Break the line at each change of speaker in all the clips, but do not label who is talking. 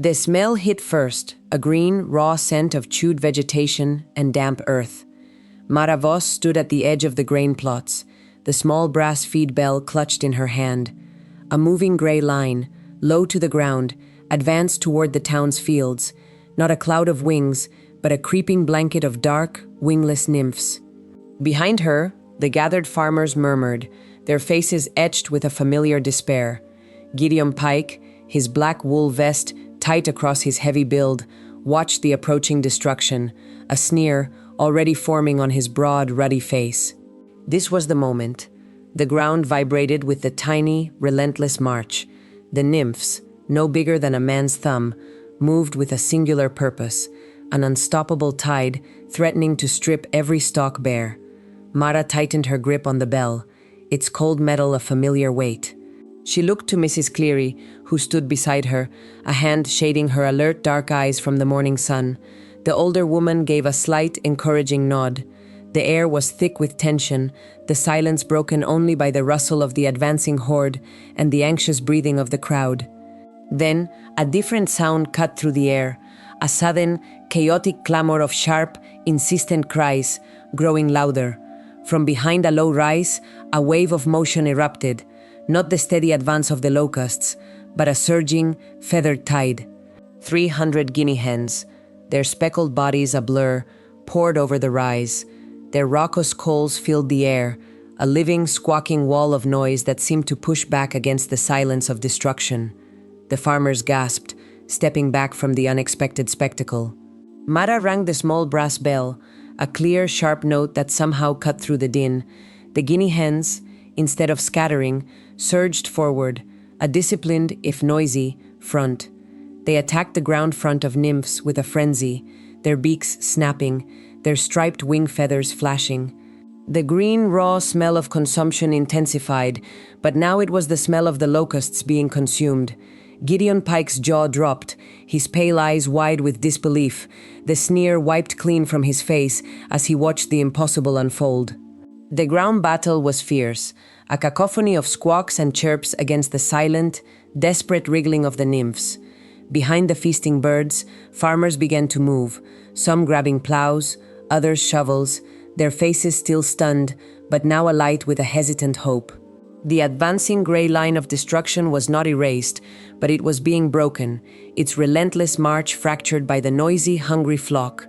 The smell hit first, a green, raw scent of chewed vegetation and damp earth. Mara Voss stood at the edge of the grain plots, the small brass feed bell clutched in her hand. A moving gray line, low to the ground, advanced toward the town's fields, not a cloud of wings, but a creeping blanket of dark, wingless nymphs. Behind her, the gathered farmers murmured, their faces etched with a familiar despair. Gideon Pike, his black wool vest tight across his heavy build, watched the approaching destruction, a sneer already forming on his broad, ruddy face. This was the moment. The ground vibrated with the tiny, relentless march. The nymphs, no bigger than a man's thumb, moved with a singular purpose, an unstoppable tide threatening to strip every stalk bare. Mara tightened her grip on the bell, its cold metal a familiar weight. She looked to Mrs. Cleary, who stood beside her, a hand shading her alert dark eyes from the morning sun. The older woman gave a slight, encouraging nod. The air was thick with tension, the silence broken only by the rustle of the advancing horde and the anxious breathing of the crowd. Then, a different sound cut through the air, a sudden, chaotic clamor of sharp, insistent cries, growing louder. From behind a low rise, a wave of motion erupted, not the steady advance of the locusts, but a surging, feathered tide. 300 guinea hens, their speckled bodies a blur, poured over the rise. Their raucous calls filled the air, a living, squawking wall of noise that seemed to push back against the silence of destruction. The farmers gasped, stepping back from the unexpected spectacle. Mara rang the small brass bell, a clear, sharp note that somehow cut through the din. The guinea hens, instead of scattering, surged forward, a disciplined, if noisy, front. They attacked the ground front of nymphs with a frenzy, their beaks snapping, their striped wing feathers flashing. The green, raw smell of consumption intensified, but now it was the smell of the locusts being consumed. Gideon Pike's jaw dropped, his pale eyes wide with disbelief, the sneer wiped clean from his face as he watched the impossible unfold. The ground battle was fierce, a cacophony of squawks and chirps against the silent, desperate wriggling of the nymphs. Behind the feasting birds, farmers began to move, some grabbing plows, others shovels, their faces still stunned, but now alight with a hesitant hope. The advancing gray line of destruction was not erased, but it was being broken, its relentless march fractured by the noisy, hungry flock.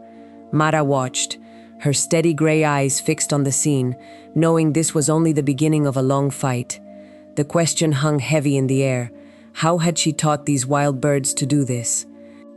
Mara watched, her steady gray eyes fixed on the scene, knowing this was only the beginning of a long fight. The question hung heavy in the air. How had she taught these wild birds to do this?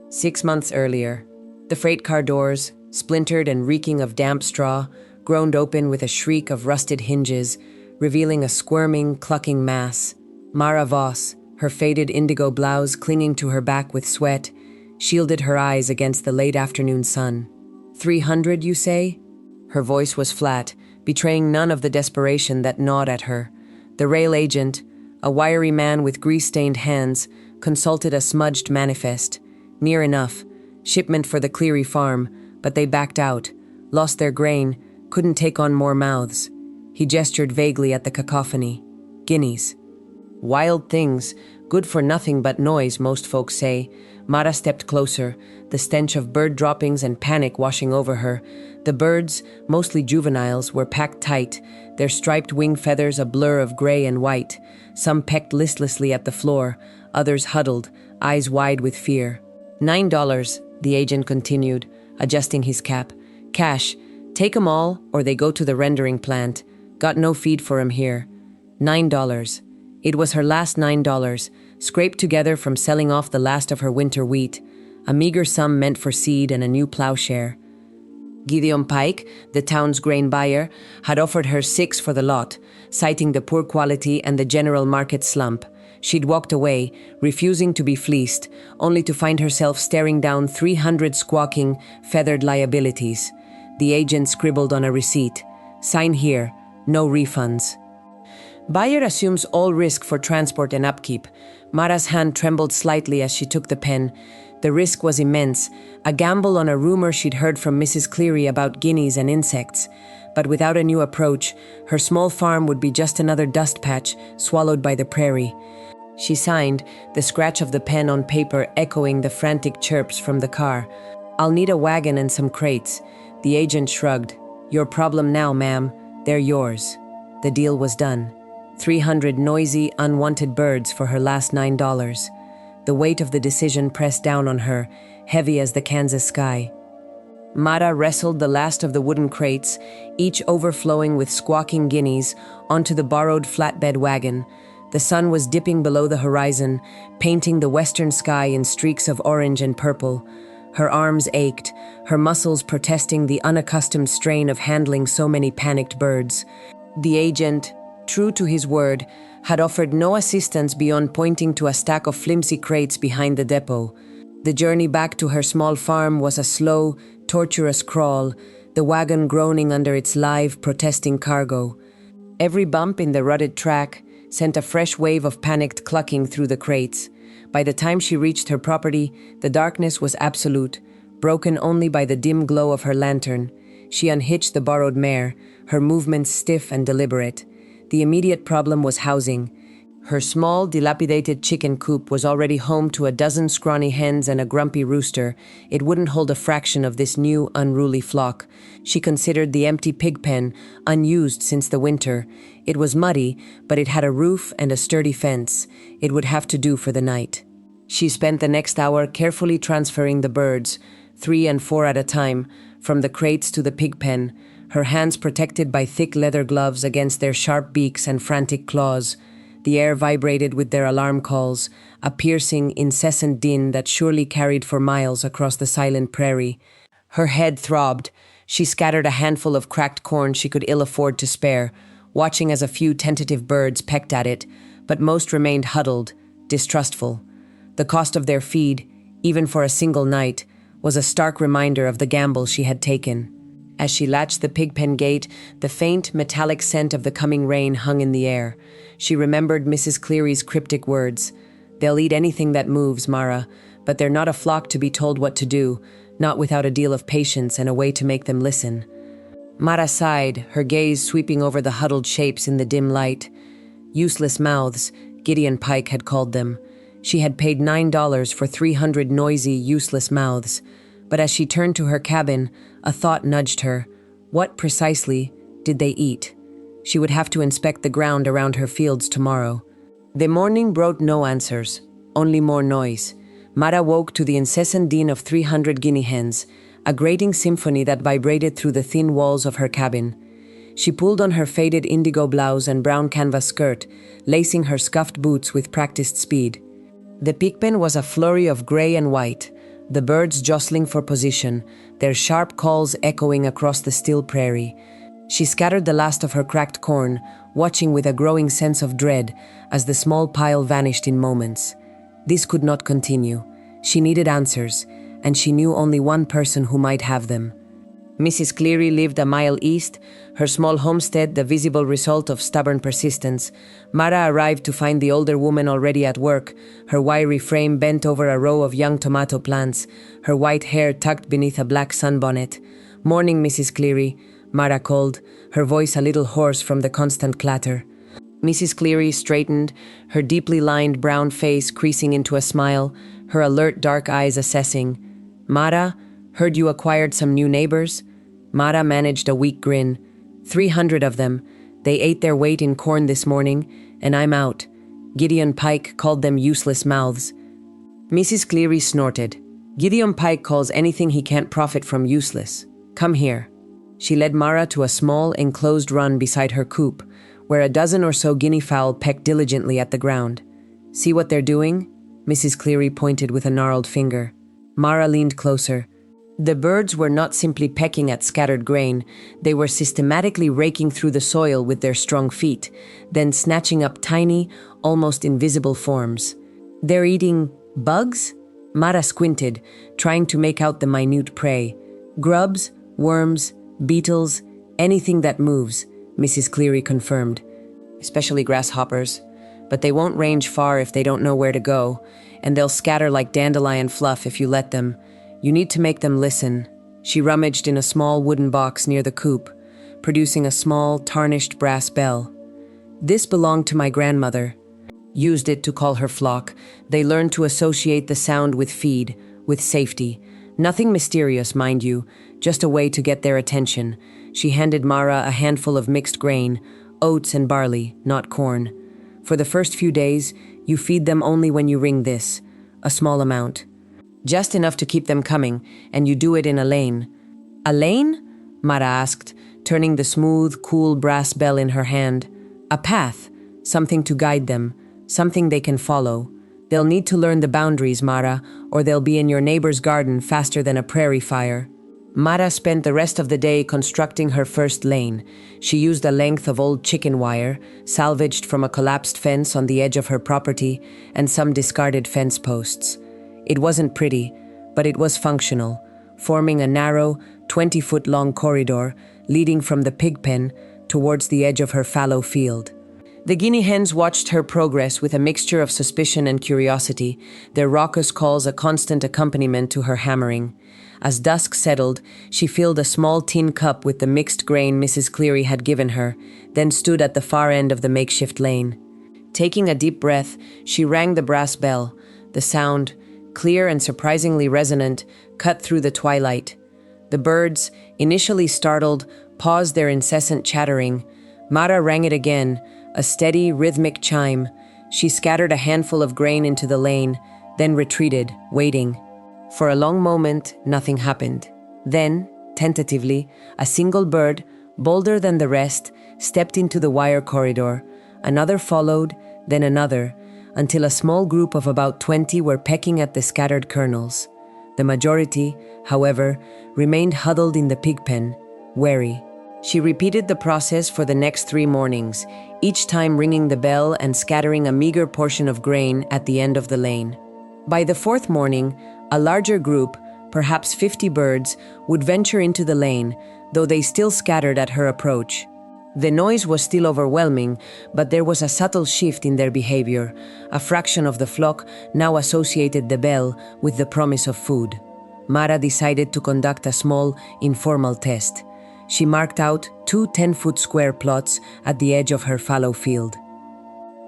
6 months earlier, the freight car doors, splintered and reeking of damp straw, groaned open with a shriek of rusted hinges, revealing a squirming, clucking mass. Mara Voss, her faded indigo blouse clinging to her back with sweat, shielded her eyes against the late afternoon sun. 300, you say? Her voice was flat, betraying none of the desperation that gnawed at her. The rail agent, a wiry man with grease-stained hands, consulted a smudged manifest. Near enough. Shipment for the Cleary farm, but they backed out, lost their grain, couldn't take on more mouths. He gestured vaguely at the cacophony. Guineas. Wild things, good for nothing but noise, most folks say. Mara stepped closer, the stench of bird droppings and panic washing over her. The birds, mostly juveniles, were packed tight, their striped wing feathers a blur of gray and white. Some pecked listlessly at the floor, others huddled, eyes wide with fear. $9, the agent continued, adjusting his cap. Cash. Take 'em all, or they go to the rendering plant. Got no feed for 'em here. $9. It was her last $9, scraped together from selling off the last of her winter wheat, a meager sum meant for seed and a new plowshare. Gideon Pike, the town's grain buyer, had offered her $6 for the lot, citing the poor quality and the general market slump. She'd walked away, refusing to be fleeced, only to find herself staring down 300 squawking, feathered liabilities. The agent scribbled on a receipt. Sign here, no refunds. Buyer assumes all risk for transport and upkeep. Mara's hand trembled slightly as she took the pen. The risk was immense, a gamble on a rumor she'd heard from Mrs. Cleary about guineas and insects. But without a new approach, her small farm would be just another dust patch swallowed by the prairie. She signed, the scratch of the pen on paper echoing the frantic chirps from the car. "I'll need a wagon and some crates." The agent shrugged. "Your problem now, ma'am. They're yours." The deal was done. 300 noisy, unwanted birds for her last $9. The weight of the decision pressed down on her, heavy as the Kansas sky. Mara wrestled the last of the wooden crates, each overflowing with squawking guineas, onto the borrowed flatbed wagon. The sun was dipping below the horizon, painting the western sky in streaks of orange and purple. Her arms ached, her muscles protesting the unaccustomed strain of handling so many panicked birds. The agent, true to his word, had offered no assistance beyond pointing to a stack of flimsy crates behind the depot. The journey back to her small farm was a slow, torturous crawl, the wagon groaning under its live, protesting cargo. Every bump in the rutted track sent a fresh wave of panicked clucking through the crates. By the time she reached her property, the darkness was absolute, broken only by the dim glow of her lantern. She unhitched the borrowed mare, her movements stiff and deliberate. The immediate problem was housing. Her small, dilapidated chicken coop was already home to a dozen scrawny hens and a grumpy rooster. It wouldn't hold a fraction of this new, unruly flock. She considered the empty pig pen, unused since the winter. It was muddy, but it had a roof and a sturdy fence. It would have to do for the night. She spent the next hour carefully transferring the birds, 3 and 4 at a time, from the crates to the pig pen, her hands protected by thick leather gloves against their sharp beaks and frantic claws. The air vibrated with their alarm calls, a piercing, incessant din that surely carried for miles across the silent prairie. Her head throbbed. She scattered a handful of cracked corn she could ill afford to spare, watching as a few tentative birds pecked at it, but most remained huddled, distrustful. The cost of their feed, even for a single night, was a stark reminder of the gamble she had taken. As she latched the pigpen gate, the faint, metallic scent of the coming rain hung in the air. She remembered Mrs. Cleary's cryptic words. "They'll eat anything that moves, Mara, but they're not a flock to be told what to do, not without a deal of patience and a way to make them listen." Mara sighed, her gaze sweeping over the huddled shapes in the dim light. Useless mouths, Gideon Pike had called them. She had paid $9 for 300 noisy, useless mouths. But as she turned to her cabin, a thought nudged her. What, precisely, did they eat? She would have to inspect the ground around her fields tomorrow. The morning brought no answers, only more noise. Mara woke to the incessant din of 300 guinea hens, a grating symphony that vibrated through the thin walls of her cabin. She pulled on her faded indigo blouse and brown canvas skirt, lacing her scuffed boots with practiced speed. The pigpen was a flurry of gray and white, the birds jostling for position, their sharp calls echoing across the still prairie. She scattered the last of her cracked corn, watching with a growing sense of dread as the small pile vanished in moments. This could not continue. She needed answers, and she knew only one person who might have them. Mrs. Cleary lived a mile east, her small homestead the visible result of stubborn persistence. Mara arrived to find the older woman already at work, her wiry frame bent over a row of young tomato plants, her white hair tucked beneath a black sunbonnet. "Morning, Mrs. Cleary," Mara called, her voice a little hoarse from the constant clatter. Mrs. Cleary straightened, her deeply lined brown face creasing into a smile, her alert dark eyes assessing. "Mara, heard you acquired some new neighbors?" Mara managed a weak grin. 300 of them. They ate their weight in corn this morning, and I'm out. Gideon Pike called them useless mouths. Mrs. Cleary snorted. "Gideon Pike calls anything he can't profit from useless. Come here." She led Mara to a small, enclosed run beside her coop, where a dozen or so guinea fowl pecked diligently at the ground. "See what they're doing?" Mrs. Cleary pointed with a gnarled finger. Mara leaned closer. The birds were not simply pecking at scattered grain, they were systematically raking through the soil with their strong feet, then snatching up tiny, almost invisible forms. "They're eating bugs?" Mara squinted, trying to make out the minute prey. "Grubs, worms, beetles, anything that moves," Mrs. Cleary confirmed. "Especially grasshoppers. But they won't range far if they don't know where to go, and they'll scatter like dandelion fluff if you let them. You need to make them listen." She rummaged in a small wooden box near the coop, producing a small, tarnished brass bell. "This belonged to my grandmother." used it to call her flock. They learned to associate the sound with feed, with safety. Nothing mysterious, mind you, just a way to get their attention. She handed Mara a handful of mixed grain, oats and barley, not corn. For the first few days, you feed them only when you ring this, a small amount. Just enough to keep them coming, and you do it in a lane. A lane? Mara asked, turning the smooth, cool brass bell in her hand. A path, something to guide them, something they can follow. They'll need to learn the boundaries, Mara, or they'll be in your neighbor's garden faster than a prairie fire. Mara spent the rest of the day constructing her first lane. She used a length of old chicken wire, salvaged from a collapsed fence on the edge of her property, and some discarded fence posts. It wasn't pretty, but it was functional, forming a narrow, 20-foot-long corridor leading from the pig pen towards the edge of her fallow field. The Guinea hens watched her progress with a mixture of suspicion and curiosity, their raucous calls a constant accompaniment to her hammering. As dusk settled, she filled a small tin cup with the mixed grain Mrs. Cleary had given her, then stood at the far end of the makeshift lane. Taking a deep breath, she rang the brass bell. The sound, clear and surprisingly resonant, cut through the twilight. The birds, initially startled, paused their incessant chattering. Mara rang it again, a steady, rhythmic chime. She scattered a handful of grain into the lane, then retreated, waiting. For a long moment, nothing happened. Then, tentatively, a single bird, bolder than the rest, stepped into the wire corridor. Another followed, then another, until a small group of about 20 were pecking at the scattered kernels. The majority, however, remained huddled in the pig pen, wary. She repeated the process for the next 3 mornings, each time ringing the bell and scattering a meager portion of grain at the end of the lane. By the 4th morning, a larger group, perhaps 50 birds, would venture into the lane, though they still scattered at her approach. The noise was still overwhelming, but there was a subtle shift in their behavior. A fraction of the flock now associated the bell with the promise of food. Mara decided to conduct a small, informal test. She marked out 2 10-foot square plots at the edge of her fallow field.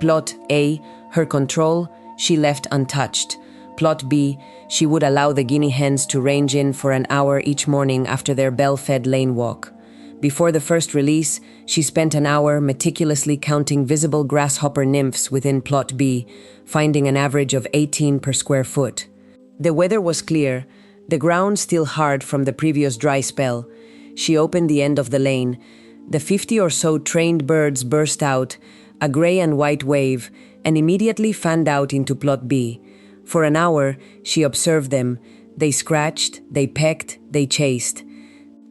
Plot A, her control, she left untouched. Plot B, she would allow the Guinea hens to range in for an hour each morning after their bell-fed lane walk. Before the first release, she spent an hour meticulously counting visible grasshopper nymphs within Plot B, finding an average of 18 per square foot. The weather was clear, the ground still hard from the previous dry spell. She opened the end of the lane. The 50 or so trained birds burst out, a gray and white wave, and immediately fanned out into Plot B. For an hour, she observed them. They scratched, they pecked, they chased.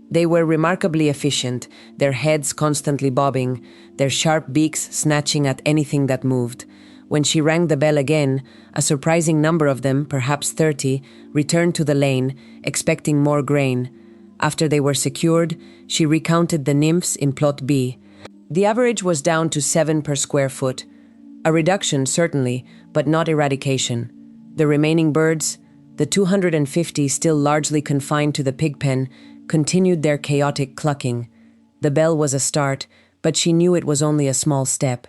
They were remarkably efficient, their heads constantly bobbing, their sharp beaks snatching at anything that moved. When she rang the bell again, a surprising number of them, perhaps 30, returned to the lane, expecting more grain. After they were secured, she recounted the nymphs in Plot B. The average was down to 7 per square foot. A reduction, certainly, but not eradication. The remaining birds, the 250 still largely confined to the pig pen, continued their chaotic clucking. The bell was a start, but she knew it was only a small step.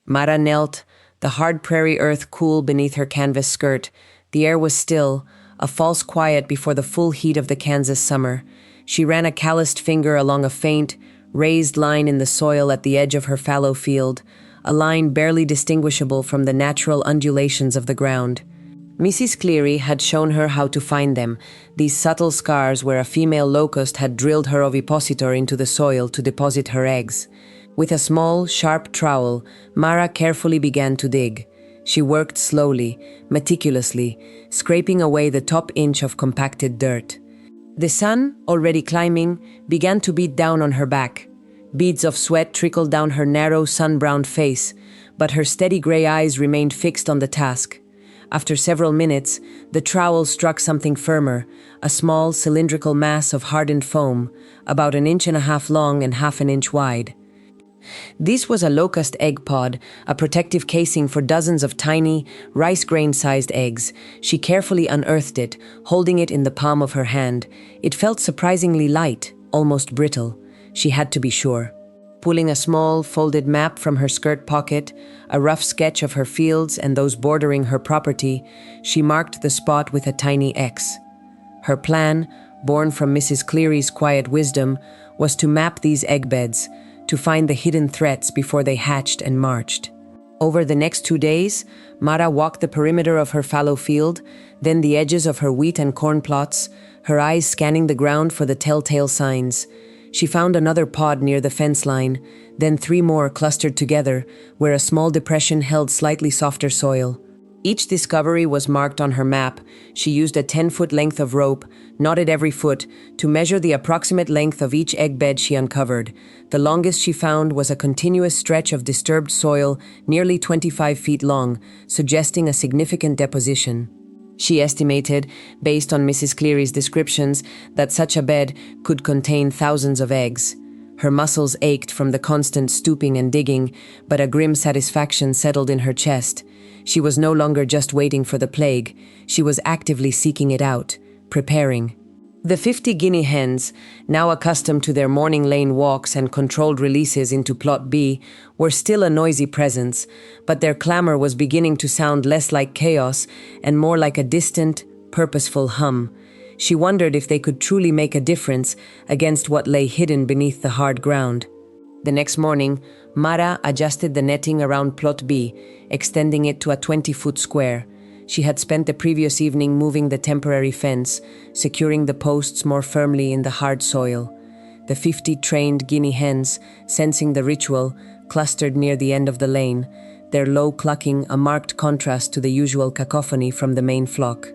Mara knelt, the hard prairie earth cool beneath her canvas skirt. The air was still, a false quiet before the full heat of the Kansas summer. She ran a calloused finger along a faint, raised line in the soil at the edge of her fallow field, a line barely distinguishable from the natural undulations of the ground. Mrs. Cleary had shown her how to find them, these subtle scars where a female locust had drilled her ovipositor into the soil to deposit her eggs. With a small, sharp trowel, Mara carefully began to dig. She worked slowly, meticulously, scraping away the top inch of compacted dirt. The sun, already climbing, began to beat down on her back. Beads of sweat trickled down her narrow, sun-browned face, but her steady gray eyes remained fixed on the task. After several minutes, the trowel struck something firmer, a small, cylindrical mass of hardened foam, about 1.5 inches long and 1/2 inch wide. This was a locust egg pod, a protective casing for dozens of tiny, rice grain-sized eggs. She carefully unearthed it, holding it in the palm of her hand. It felt surprisingly light, almost brittle. She had to be sure. Pulling a small, folded map from her skirt pocket, a rough sketch of her fields and those bordering her property, she marked the spot with a tiny X. Her plan, born from Mrs. Cleary's quiet wisdom, was to map these egg beds, to find the hidden threats before they hatched and marched. Over the next 2 days, Mara walked the perimeter of her fallow field, then the edges of her wheat and corn plots, her eyes scanning the ground for the telltale signs. She found another pod near the fence line, then 3 more clustered together, where a small depression held slightly softer soil. Each discovery was marked on her map. She used a 10-foot length of rope, knotted every foot, to measure the approximate length of each egg bed she uncovered. The longest she found was a continuous stretch of disturbed soil, nearly 25 feet long, suggesting a significant deposition. She estimated, based on Mrs. Cleary's descriptions, that such a bed could contain thousands of eggs. Her muscles ached from the constant stooping and digging, but a grim satisfaction settled in her chest. She was no longer just waiting for the plague. She was actively seeking it out, preparing. The 50 Guinea hens, now accustomed to their morning lane walks and controlled releases into Plot B, were still a noisy presence, but their clamor was beginning to sound less like chaos and more like a distant, purposeful hum. She wondered if they could truly make a difference against what lay hidden beneath the hard ground. The next morning, Mara adjusted the netting around Plot B, extending it to a 20-foot square. She had spent the previous evening moving the temporary fence, securing the posts more firmly in the hard soil. The 50 trained Guinea hens, sensing the ritual, clustered near the end of the lane, their low clucking a marked contrast to the usual cacophony from the main flock.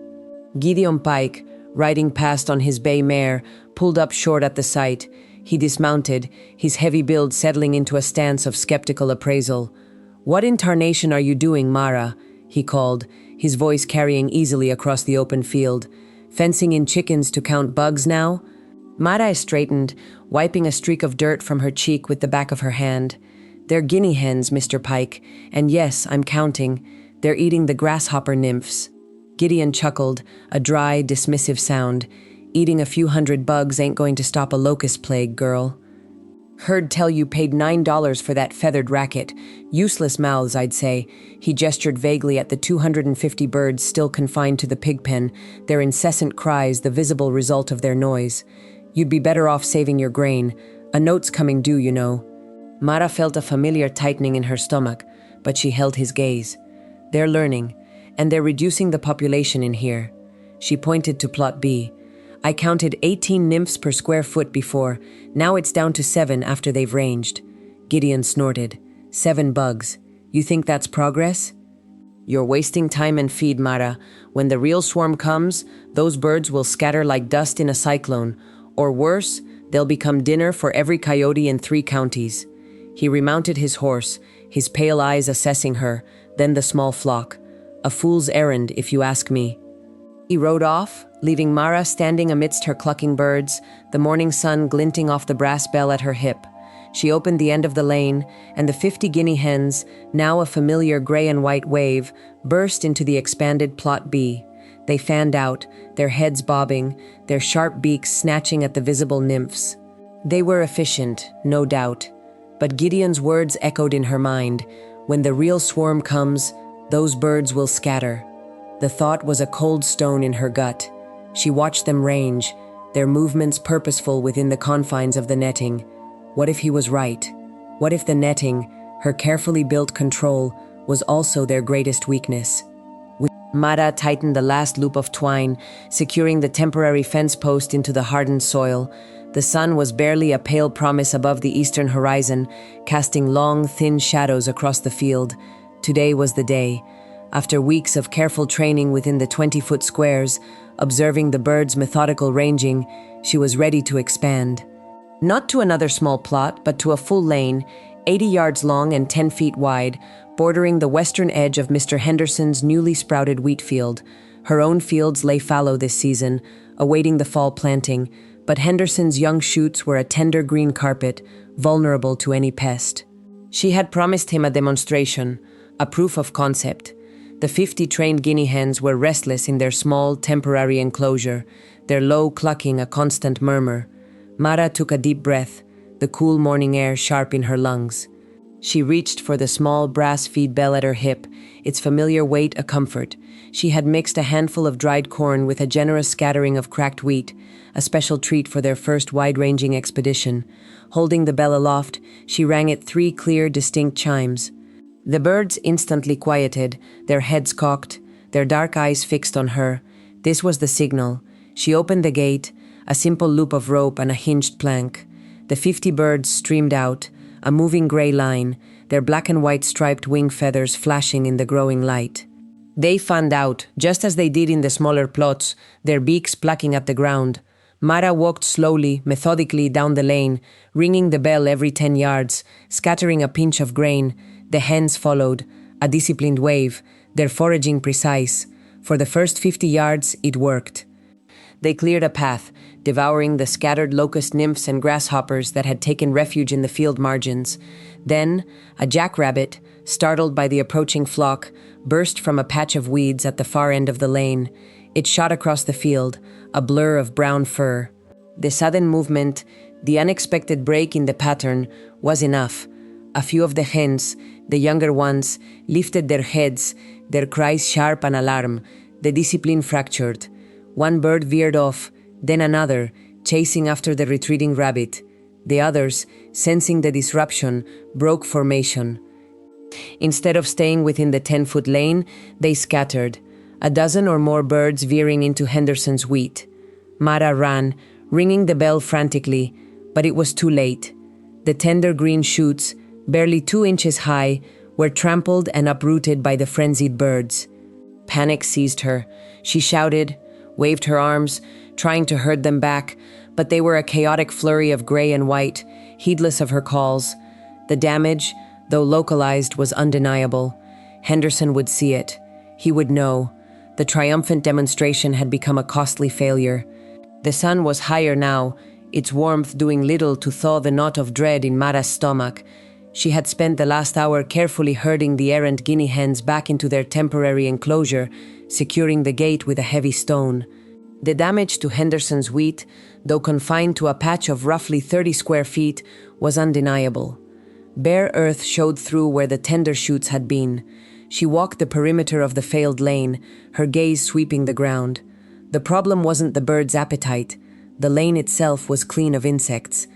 Gideon Pike, riding past on his bay mare, pulled up short at the sight. He dismounted, his heavy build settling into a stance of skeptical appraisal. "What in tarnation are you doing, Mara?" he called, his voice carrying easily across the open field. "Fencing in chickens to count bugs now?" Mara straightened, wiping a streak of dirt from her cheek with the back of her hand. "They're guinea hens, Mr. Pike, and yes, I'm counting. They're eating the grasshopper nymphs." Gideon chuckled, a dry, dismissive sound. "Eating a few hundred bugs ain't going to stop a locust plague, girl." "Heard tell you paid $9 for that feathered racket. Useless mouths, I'd say." He gestured vaguely at the 250 birds still confined to the pig pen, their incessant cries the visible result of their noise. "You'd be better off saving your grain. A note's coming due, you know." Mara felt a familiar tightening in her stomach, but she held his gaze. "They're learning, and they're reducing the population in here." She pointed to Plot B. "I counted 18 nymphs per square foot before. Now it's down to 7 after they've ranged." Gideon snorted. 7 bugs. You think that's progress?" "You're wasting time and feed, Mara. When the real swarm comes, those birds will scatter like dust in a cyclone. Or worse, they'll become dinner for every coyote in 3 counties. He remounted his horse, his pale eyes assessing her, then the small flock. A fool's errand, if you ask me. He rode off, leaving Mara standing amidst her clucking birds, the morning sun glinting off the brass bell at her hip. She opened the end of the lane, and the 50 Guinea hens, now a familiar gray and white wave, burst into the expanded Plot B. They fanned out, their heads bobbing, their sharp beaks snatching at the visible nymphs. They were efficient, no doubt, but Gideon's words echoed in her mind. When the real swarm comes, those birds will scatter. The thought was a cold stone in her gut. She watched them range, their movements purposeful within the confines of the netting. What if he was right? What if the netting, her carefully built control, was also their greatest weakness? Mara tightened the last loop of twine, securing the temporary fence post into the hardened soil. The sun was barely a pale promise above the eastern horizon, casting long, thin shadows across the field. Today was the day. After weeks of careful training within the 20-foot squares, observing the birds' methodical ranging, she was ready to expand. Not to another small plot, but to a full lane, 80 yards long and 10 feet wide, bordering the western edge of Mr. Henderson's newly sprouted wheat field. Her own fields lay fallow this season, awaiting the fall planting, but Henderson's young shoots were a tender green carpet, vulnerable to any pest. She had promised him a demonstration, a proof of concept. The 50 trained guinea hens were restless in their small, temporary enclosure, their low clucking a constant murmur. Mara took a deep breath, the cool morning air sharp in her lungs. She reached for the small brass feed bell at her hip, its familiar weight a comfort. She had mixed a handful of dried corn with a generous scattering of cracked wheat, a special treat for their first wide-ranging expedition. Holding the bell aloft, she rang it 3 clear, distinct chimes. The birds instantly quieted, their heads cocked, their dark eyes fixed on her. This was the signal. She opened the gate, a simple loop of rope and a hinged plank. The 50 birds streamed out, a moving gray line, their black and white striped wing feathers flashing in the growing light. They fanned out, just as they did in the smaller plots, their beaks plucking at the ground. Mara walked slowly, methodically down the lane, ringing the bell every 10 yards, scattering a pinch of grain. The hens followed, a disciplined wave, their foraging precise. For the first 50 yards, it worked. They cleared a path, devouring the scattered locust nymphs and grasshoppers that had taken refuge in the field margins. Then, a jackrabbit, startled by the approaching flock, burst from a patch of weeds at the far end of the lane. It shot across the field, a blur of brown fur. The sudden movement, the unexpected break in the pattern, was enough. A few of the hens, the younger ones, lifted their heads, their cries sharp and alarm. The discipline fractured. One bird veered off, then another, chasing after the retreating rabbit. The others, sensing the disruption, broke formation. Instead of staying within the 10-foot lane, they scattered, a dozen or more birds veering into Henderson's wheat. Mara ran, ringing the bell frantically, but it was too late. The tender green shoots, barely 2 inches high, were trampled and uprooted by the frenzied birds. Panic seized her. She shouted, waved her arms, trying to herd them back, but they were a chaotic flurry of gray and white, heedless of her calls. The damage, though localized, was undeniable. Henderson would see it. He would know. The triumphant demonstration had become a costly failure. The sun was higher now, its warmth doing little to thaw the knot of dread in Mara's stomach. She had spent the last hour carefully herding the errant guinea hens back into their temporary enclosure, securing the gate with a heavy stone. The damage to Henderson's wheat, though confined to a patch of roughly 30 square feet, was undeniable. Bare earth showed through where the tender shoots had been. She walked the perimeter of the failed lane, her gaze sweeping the ground. The problem wasn't the bird's appetite. The lane itself was clean of insects.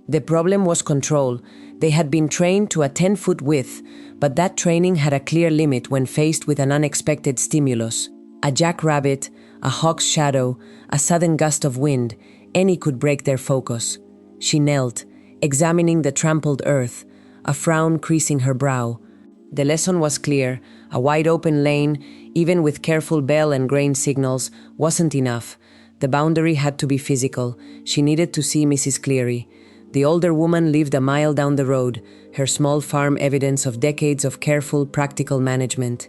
The problem was control. They had been trained to a 10-foot width, but that training had a clear limit when faced with an unexpected stimulus. A jackrabbit, a hawk's shadow, a sudden gust of wind, any could break their focus. She knelt, examining the trampled earth, a frown creasing her brow. The lesson was clear. A wide-open lane, even with careful bell and grain signals, wasn't enough. The boundary had to be physical. She needed to see Mrs. Cleary. The older woman lived a mile down the road, her small farm evidence of decades of careful, practical management.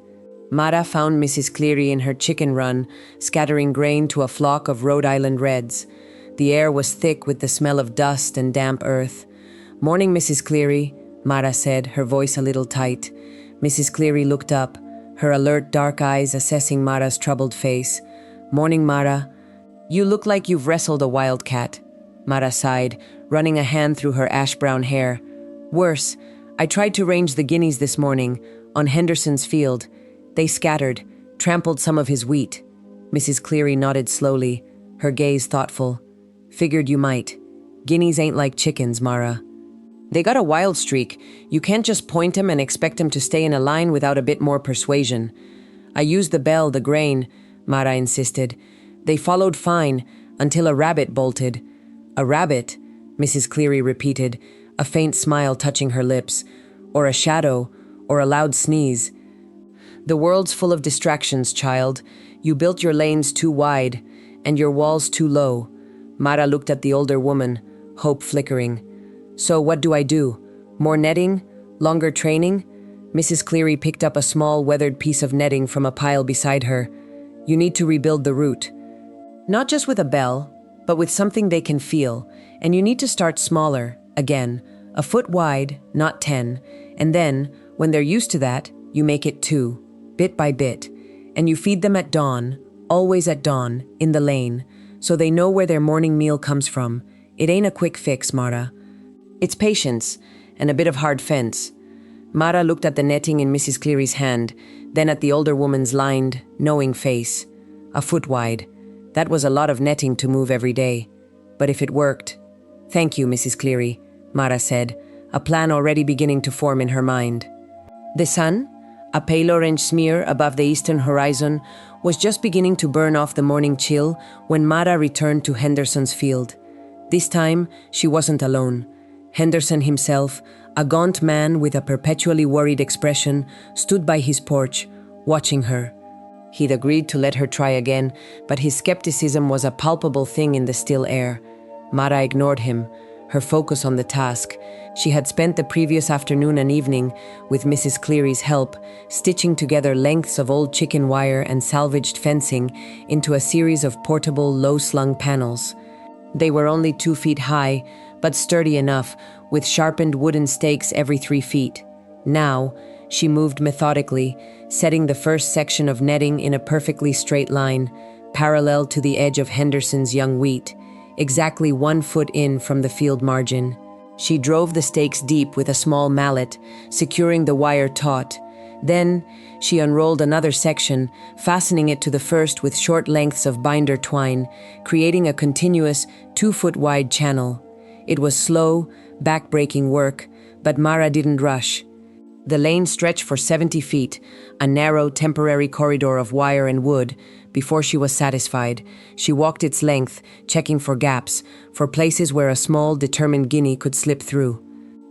Mara found Mrs. Cleary in her chicken run, scattering grain to a flock of Rhode Island reds. The air was thick with the smell of dust and damp earth. "Morning, Mrs. Cleary," Mara said, her voice a little tight. Mrs. Cleary looked up, her alert dark eyes assessing Mara's troubled face. "Morning, Mara. You look like you've wrestled a wildcat." Mara sighed, running a hand through her ash-brown hair. "Worse, I tried to range the guineas this morning, on Henderson's field. They scattered, trampled some of his wheat." Mrs. Cleary nodded slowly, her gaze thoughtful. "Figured you might. Guineas ain't like chickens, Mara. They got a wild streak. You can't just point 'em and expect 'em to stay in a line without a bit more persuasion." "I used the bell, the grain," Mara insisted. "They followed fine, until a rabbit bolted." "A rabbit?" Mrs. Cleary repeated, a faint smile touching her lips. "Or a shadow, or a loud sneeze." "The world's full of distractions, child. You built your lanes too wide, and your walls too low." Mara looked at the older woman, hope flickering. "So what do I do? More netting? Longer training?" Mrs. Cleary picked up a small, weathered piece of netting from a pile beside her. "You need to rebuild the route. Not just with a bell, but with something they can feel. And you need to start smaller, again, a foot wide, not 10. And then, when they're used to that, you make it 2, bit by bit. And you feed them at dawn, always at dawn, in the lane, so they know where their morning meal comes from. It ain't a quick fix, Mara." It's patience, and a bit of hard fence. Mara looked at the netting in Mrs. Cleary's hand, then at the older woman's lined, knowing face. A foot wide. That was a lot of netting to move every day. But if it worked... "Thank you, Mrs. Cleary," Mara said, a plan already beginning to form in her mind. The sun, a pale orange smear above the eastern horizon, was just beginning to burn off the morning chill when Mara returned to Henderson's field. This time, she wasn't alone. Henderson himself, a gaunt man with a perpetually worried expression, stood by his porch, watching her. He'd agreed to let her try again, but his skepticism was a palpable thing in the still air. Mara ignored him, her focus on the task. She had spent the previous afternoon and evening, with Mrs. Cleary's help, stitching together lengths of old chicken wire and salvaged fencing into a series of portable, low-slung panels. They were only 2 feet high, but sturdy enough, with sharpened wooden stakes every 3 feet. Now, she moved methodically, setting the first section of netting in a perfectly straight line, parallel to the edge of Henderson's young wheat, exactly 1 foot in from the field margin. She drove the stakes deep with a small mallet, securing the wire taut. Then, she unrolled another section, fastening it to the first with short lengths of binder twine, creating a continuous 2-foot-wide channel. It was slow, back-breaking work, but Mara didn't rush. The lane stretched for 70 feet, a narrow, temporary corridor of wire and wood. Before she was satisfied, she walked its length, checking for gaps, for places where a small, determined guinea could slip through.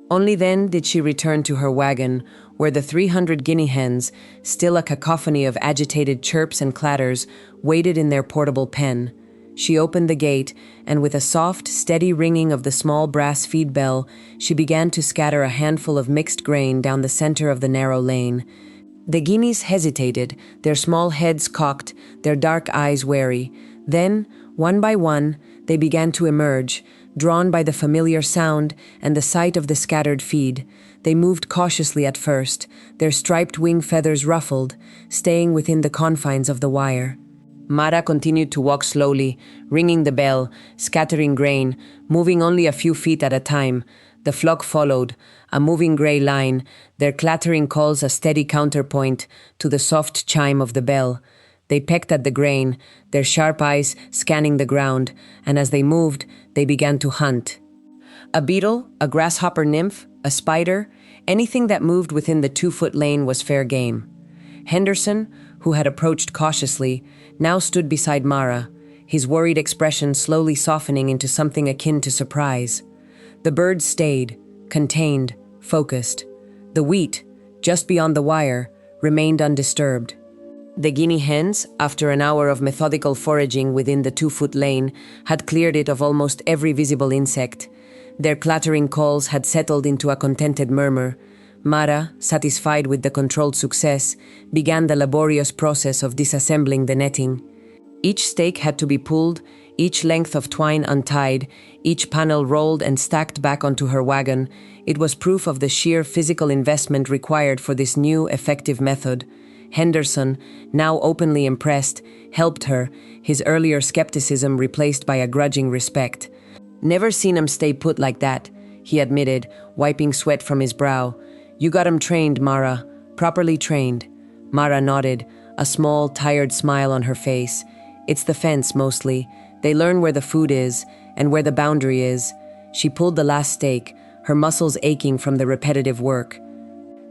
Only then did she return to her wagon, where the 300 guinea hens, still a cacophony of agitated chirps and clatters, waited in their portable pen. She opened the gate, and with a soft, steady ringing of the small brass feed bell, she began to scatter a handful of mixed grain down the center of the narrow lane. The guineas hesitated, their small heads cocked, their dark eyes wary. Then, one by one, they began to emerge, drawn by the familiar sound and the sight of the scattered feed. They moved cautiously at first, their striped wing feathers ruffled, staying within the confines of the wire. Mara continued to walk slowly, ringing the bell, scattering grain, moving only a few feet at a time. The flock followed, a moving gray line, their clattering calls a steady counterpoint to the soft chime of the bell. They pecked at the grain, their sharp eyes scanning the ground, and as they moved, they began to hunt. A beetle, a grasshopper nymph, a spider, anything that moved within the 2-foot lane was fair game. Henderson, who had approached cautiously, now stood beside Mara, his worried expression slowly softening into something akin to surprise. The birds stayed, contained, focused. The wheat, just beyond the wire, remained undisturbed. The guinea hens, after an hour of methodical foraging within the 2-foot lane, had cleared it of almost every visible insect. Their clattering calls had settled into a contented murmur. Mara, satisfied with the controlled success, began the laborious process of disassembling the netting. Each stake had to be pulled, each length of twine untied, each panel rolled and stacked back onto her wagon. It was proof of the sheer physical investment required for this new, effective method. Henderson, now openly impressed, helped her, his earlier skepticism replaced by a grudging respect. "Never seen 'em stay put like that," he admitted, wiping sweat from his brow. "You got 'em trained, Mara, properly trained." Mara nodded, a small, tired smile on her face. "It's the fence, mostly. They learn where the food is, and where the boundary is." She pulled the last stake, her muscles aching from the repetitive work.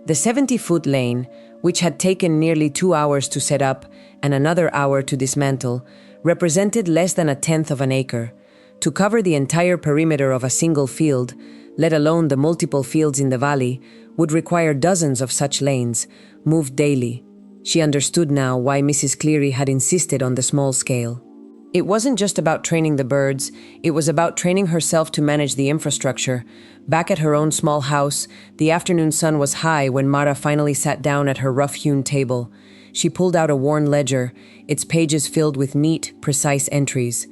The 70-foot lane, which had taken nearly 2 hours to set up and another hour to dismantle, represented less than 1/10 of an acre. To cover the entire perimeter of a single field, let alone the multiple fields in the valley, would require dozens of such lanes, moved daily. She understood now why Mrs. Cleary had insisted on the small scale. It wasn't just about training the birds, it was about training herself to manage the infrastructure. Back at her own small house, the afternoon sun was high when Mara finally sat down at her rough-hewn table. She pulled out a worn ledger, its pages filled with neat, precise entries.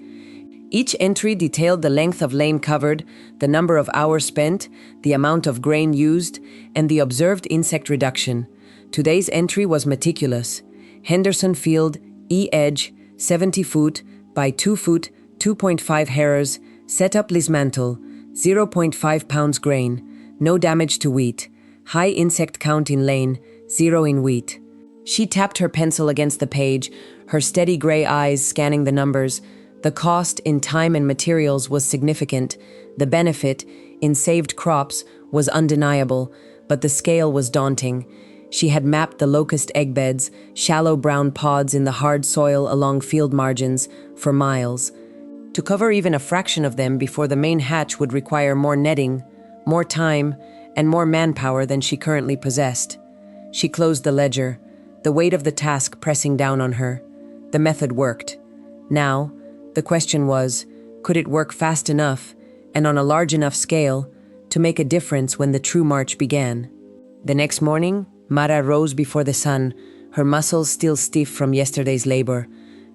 Each entry detailed the length of lane covered, the number of hours spent, the amount of grain used, and the observed insect reduction. Today's entry was meticulous. Henderson Field, E-edge, 70 foot by 2 foot, 2.5 hairs, set up Lismantle, zero point 0.5 pounds grain, no damage to wheat, high insect count in lane, 0 in wheat. She tapped her pencil against the page, her steady gray eyes scanning the numbers. The cost in time and materials was significant. The benefit in saved crops was undeniable, but the scale was daunting. She had mapped the locust egg beds, shallow brown pods in the hard soil along field margins, for miles. To cover even a fraction of them before the main hatch would require more netting, more time, and more manpower than she currently possessed. She closed the ledger, the weight of the task pressing down on her. The method worked. Now, the question was, could it work fast enough, and on a large enough scale, to make a difference when the true march began? The next morning, Mara rose before the sun, her muscles still stiff from yesterday's labor.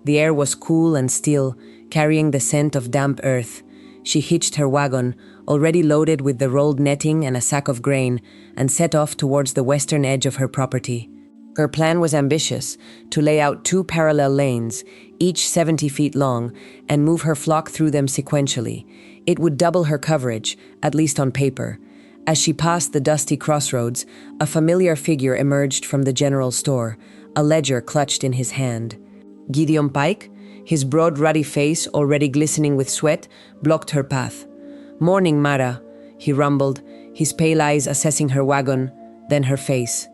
The air was cool and still, carrying the scent of damp earth. She hitched her wagon, already loaded with the rolled netting and a sack of grain, and set off towards the western edge of her property. Her plan was ambitious, to lay out 2 parallel lanes, each 70 feet long, and move her flock through them sequentially. It would double her coverage, at least on paper. As she passed the dusty crossroads, a familiar figure emerged from the general store, a ledger clutched in his hand. Gideon Pike, his broad ruddy face already glistening with sweat, blocked her path. "Morning, Mara," he rumbled, his pale eyes assessing her wagon, then her face.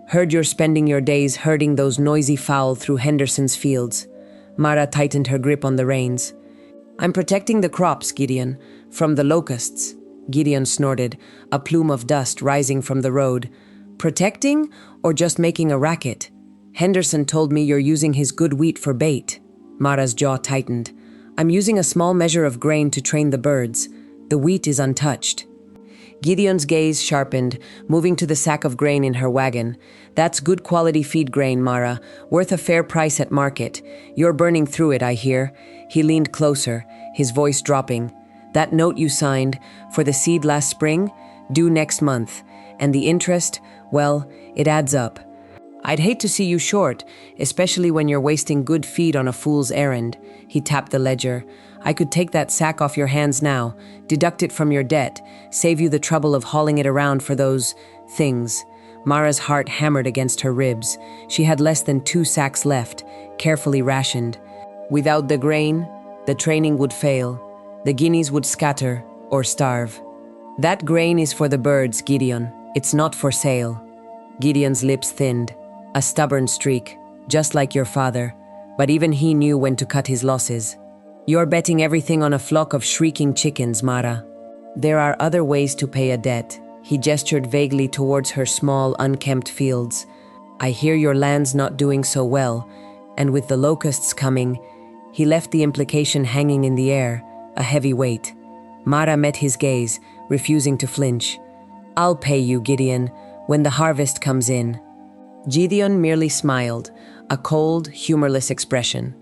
"Heard you're spending your days herding those noisy fowl through Henderson's fields." Mara tightened her grip on the reins. "I'm protecting the crops, Gideon, from the locusts." Gideon snorted, a plume of dust rising from the road. "Protecting, or just making a racket? Henderson told me you're using his good wheat for bait." Mara's jaw tightened. "I'm using a small measure of grain to train the birds. The wheat is untouched." Gideon's gaze sharpened, moving to the sack of grain in her wagon. "That's good quality feed grain, Mara, worth a fair price at market. You're burning through it, I hear." He leaned closer, his voice dropping. "That note you signed, for the seed last spring, due next month. And the interest, well, it adds up. I'd hate to see you short, especially when you're wasting good feed on a fool's errand." He tapped the ledger. "I could take that sack off your hands now, deduct it from your debt, save you the trouble of hauling it around for those things." Mara's heart hammered against her ribs. She had less than 2 sacks left, carefully rationed. Without the grain, the training would fail. The guineas would scatter or starve. "That grain is for the birds, Gideon. It's not for sale." Gideon's lips thinned. A stubborn streak, just like your father, but even he knew when to cut his losses. "You're betting everything on a flock of shrieking chickens, Mara." "There are other ways to pay a debt." He gestured vaguely towards her small, unkempt fields. "I hear your land's not doing so well, and with the locusts coming..." He left the implication hanging in the air, a heavy weight. Mara met his gaze, refusing to flinch. "I'll pay you, Gideon, when the harvest comes in." Gideon merely smiled, a cold, humorless expression.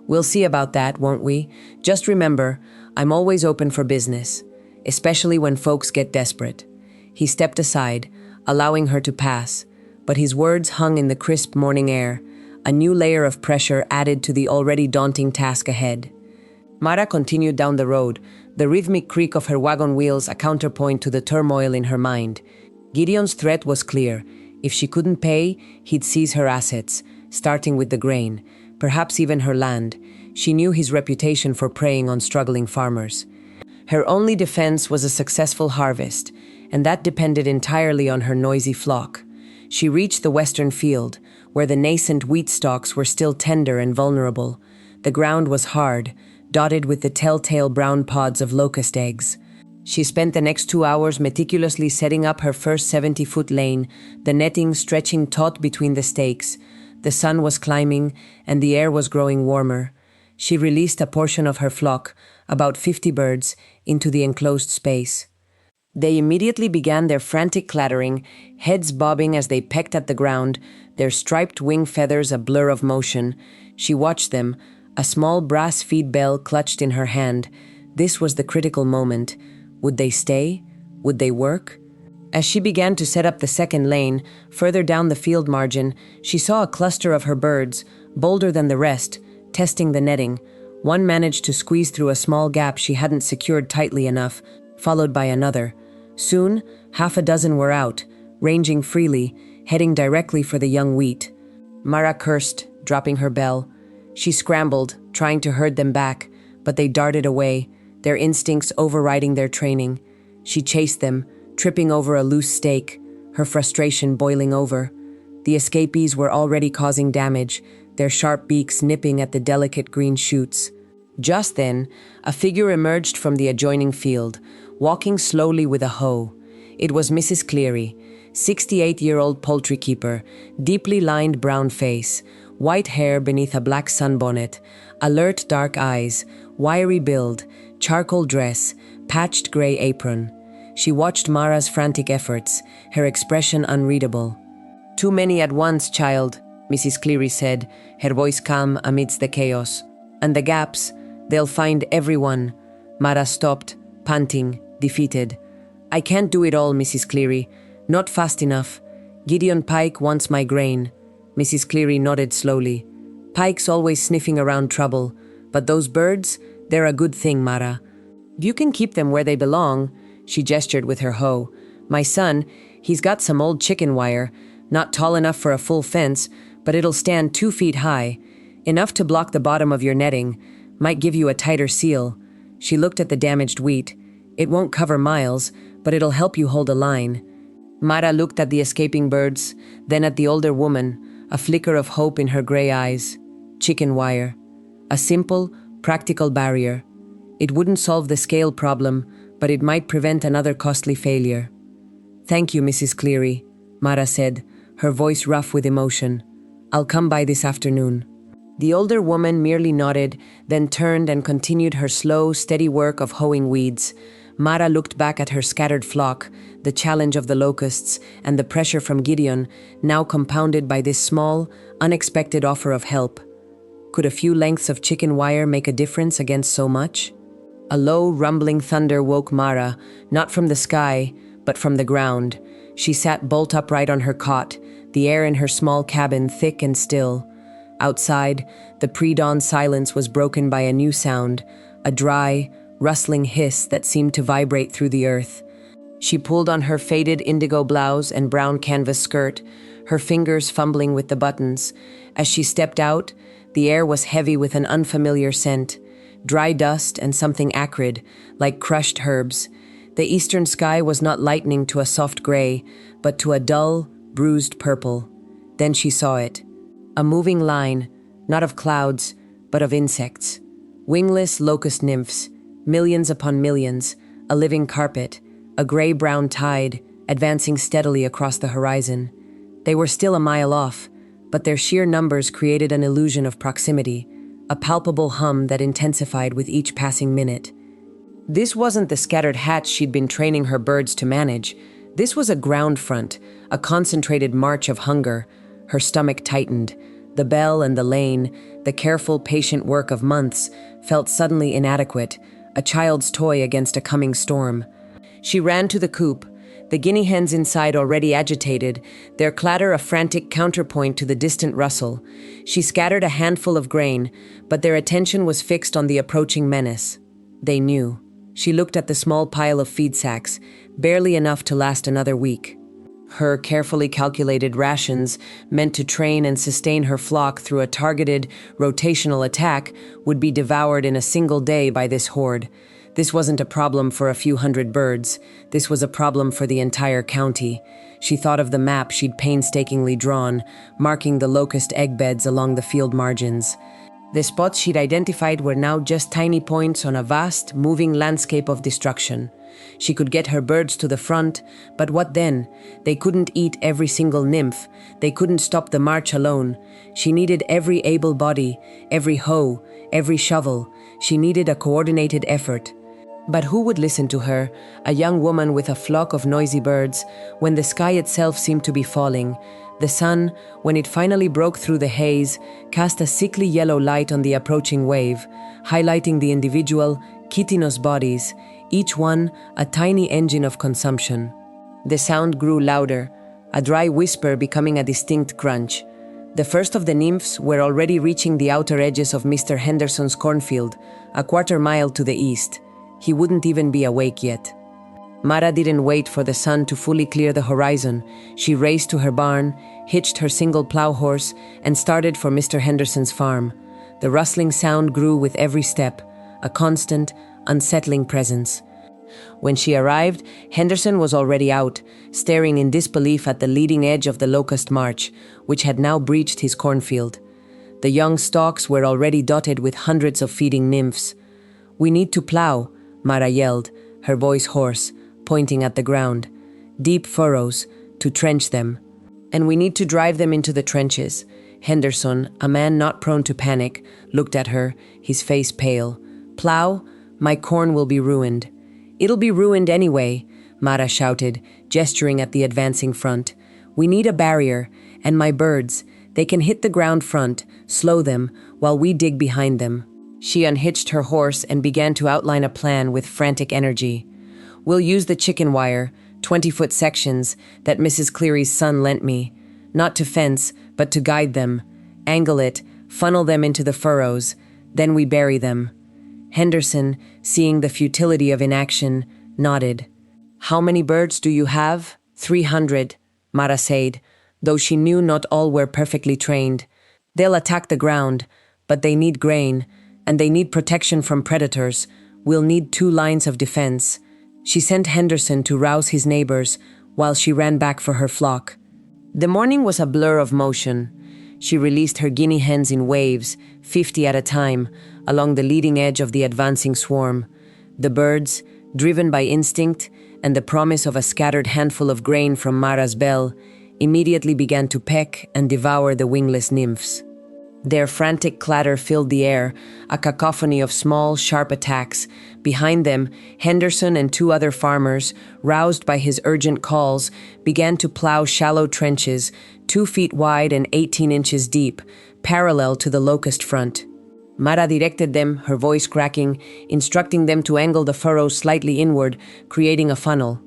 "We'll see about that, won't we? Just remember, I'm always open for business, especially when folks get desperate." He stepped aside, allowing her to pass, but his words hung in the crisp morning air, a new layer of pressure added to the already daunting task ahead. Mara continued down the road, the rhythmic creak of her wagon wheels a counterpoint to the turmoil in her mind. Gideon's threat was clear. If she couldn't pay, he'd seize her assets, starting with the grain, perhaps even her land. She knew his reputation for preying on struggling farmers. Her only defense was a successful harvest, and that depended entirely on her noisy flock. She reached the western field, where the nascent wheat stalks were still tender and vulnerable. The ground was hard, dotted with the telltale brown pods of locust eggs. She spent the next 2 hours meticulously setting up her first 70-foot lane, the netting stretching taut between the stakes. The sun was climbing, and the air was growing warmer. She released a portion of her flock, about 50 birds, into the enclosed space. They immediately began their frantic clattering, heads bobbing as they pecked at the ground, their striped wing feathers a blur of motion. She watched them, a small brass feed bell clutched in her hand. This was the critical moment. Would they stay? Would they work? As she began to set up the second lane, further down the field margin, she saw a cluster of her birds, bolder than the rest, testing the netting. One managed to squeeze through a small gap she hadn't secured tightly enough, followed by another. Soon, half a dozen were out, ranging freely, heading directly for the young wheat. Mara cursed, dropping her bell. She scrambled, trying to herd them back, but they darted away, their instincts overriding their training. She chased them, tripping over a loose stake, her frustration boiling over. The escapees were already causing damage, their sharp beaks nipping at the delicate green shoots. Just then, a figure emerged from the adjoining field, walking slowly with a hoe. It was Mrs. Cleary, 68-year-old poultry keeper, deeply lined brown face, white hair beneath a black sunbonnet, alert dark eyes, wiry build, charcoal dress, patched gray apron. She watched Mara's frantic efforts, her expression unreadable. "Too many at once, child," Mrs. Cleary said, her voice calm amidst the chaos. "And the gaps, they'll find everyone." Mara stopped, panting, defeated. "I can't do it all, Mrs. Cleary. Not fast enough. Gideon Pike wants my grain." Mrs. Cleary nodded slowly. "Pike's always sniffing around trouble. But those birds, they're a good thing, Mara. You can keep them where they belong." She gestured with her hoe. "My son, he's got some old chicken wire, not tall enough for a full fence, but it'll stand 2 feet high. Enough to block the bottom of your netting. Might give you a tighter seal." She looked at the damaged wheat. "It won't cover miles, but it'll help you hold a line." Mara looked at the escaping birds, then at the older woman, a flicker of hope in her gray eyes. Chicken wire. A simple, practical barrier. It wouldn't solve the scale problem, but it might prevent another costly failure. "Thank you, Mrs. Cleary," Mara said, her voice rough with emotion. "I'll come by this afternoon." The older woman merely nodded, then turned and continued her slow, steady work of hoeing weeds. Mara looked back at her scattered flock, the challenge of the locusts, and the pressure from Gideon, now compounded by this small, unexpected offer of help. Could a few lengths of chicken wire make a difference against so much? A low, rumbling thunder woke Mara, not from the sky, but from the ground. She sat bolt upright on her cot, the air in her small cabin thick and still. Outside, the pre-dawn silence was broken by a new sound, a dry, rustling hiss that seemed to vibrate through the earth. She pulled on her faded indigo blouse and brown canvas skirt, her fingers fumbling with the buttons. As she stepped out, the air was heavy with an unfamiliar scent, dry dust and something acrid, like crushed herbs. The eastern sky was not lightening to a soft gray, but to a dull, bruised purple. Then she saw it. A moving line, not of clouds, but of insects. Wingless locust nymphs, millions upon millions, a living carpet, a gray-brown tide, advancing steadily across the horizon. They were still a mile off, but their sheer numbers created an illusion of proximity, a palpable hum that intensified with each passing minute. This wasn't the scattered hatch she'd been training her birds to manage. This was a ground front, a concentrated march of hunger. Her stomach tightened. The bell and the lane, the careful, patient work of months, felt suddenly inadequate, a child's toy against a coming storm. She ran to the coop, the guinea hens inside already agitated, their clatter a frantic counterpoint to the distant rustle. She scattered a handful of grain, but their attention was fixed on the approaching menace. They knew. She looked at the small pile of feed sacks, barely enough to last another week. Her carefully calculated rations, meant to train and sustain her flock through a targeted, rotational attack, would be devoured in a single day by this horde. This wasn't a problem for a few hundred birds. This was a problem for the entire county. She thought of the map she'd painstakingly drawn, marking the locust egg beds along the field margins. The spots she'd identified were now just tiny points on a vast, moving landscape of destruction. She could get her birds to the front, but what then? They couldn't eat every single nymph. They couldn't stop the march alone. She needed every able body, every hoe, every shovel. She needed a coordinated effort. But who would listen to her, a young woman with a flock of noisy birds, when the sky itself seemed to be falling? The sun, when it finally broke through the haze, cast a sickly yellow light on the approaching wave, highlighting the individual, chitinous bodies, each one a tiny engine of consumption. The sound grew louder, a dry whisper becoming a distinct crunch. The first of the nymphs were already reaching the outer edges of Mr. Henderson's cornfield, a quarter mile to the east. He wouldn't even be awake yet. Mara didn't wait for the sun to fully clear the horizon. She raced to her barn, hitched her single plow horse, and started for Mr. Henderson's farm. The rustling sound grew with every step, a constant, unsettling presence. When she arrived, Henderson was already out, staring in disbelief at the leading edge of the Locust march, which had now breached his cornfield. The young stalks were already dotted with hundreds of feeding nymphs. "We need to plow," Mara yelled, her voice hoarse, pointing at the ground. "Deep furrows, to trench them. And we need to drive them into the trenches." Henderson, a man not prone to panic, looked at her, his face pale. "Plow? My corn will be ruined." "It'll be ruined anyway," Mara shouted, gesturing at the advancing front. "We need a barrier, and my birds. They can hit the ground front, slow them, while we dig behind them." She unhitched her horse and began to outline a plan with frantic energy. "We'll use the chicken wire, 20-foot sections, that Mrs. Cleary's son lent me. Not to fence, but to guide them. Angle it, funnel them into the furrows. Then we bury them." Henderson, seeing the futility of inaction, nodded. "How many birds do you have?" 300, Mara said, though she knew not all were perfectly trained. "They'll attack the ground, but they need grain, and they need protection from predators. We'll need 2 lines of defense." She sent Henderson to rouse his neighbors while she ran back for her flock. The morning was a blur of motion. She released her guinea hens in waves, 50 at a time, along the leading edge of the advancing swarm. The birds, driven by instinct and the promise of a scattered handful of grain from Mara's bell, immediately began to peck and devour the wingless nymphs. Their frantic clatter filled the air, a cacophony of small, sharp attacks. Behind them, Henderson and 2 other farmers, roused by his urgent calls, began to plow shallow trenches, 2 feet wide and 18 inches deep, parallel to the Locust front. Mara directed them, her voice cracking, instructing them to angle the furrows slightly inward, creating a funnel.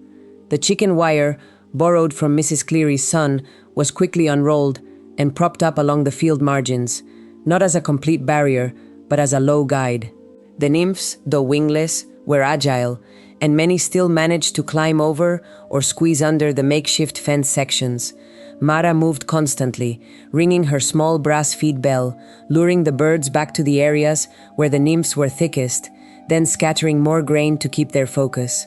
The chicken wire, borrowed from Mrs. Cleary's son, was quickly unrolled and propped up along the field margins, not as a complete barrier, but as a low guide. The nymphs, though wingless, were agile, and many still managed to climb over or squeeze under the makeshift fence sections. Mara moved constantly, ringing her small brass feed bell, luring the birds back to the areas where the nymphs were thickest, then scattering more grain to keep their focus.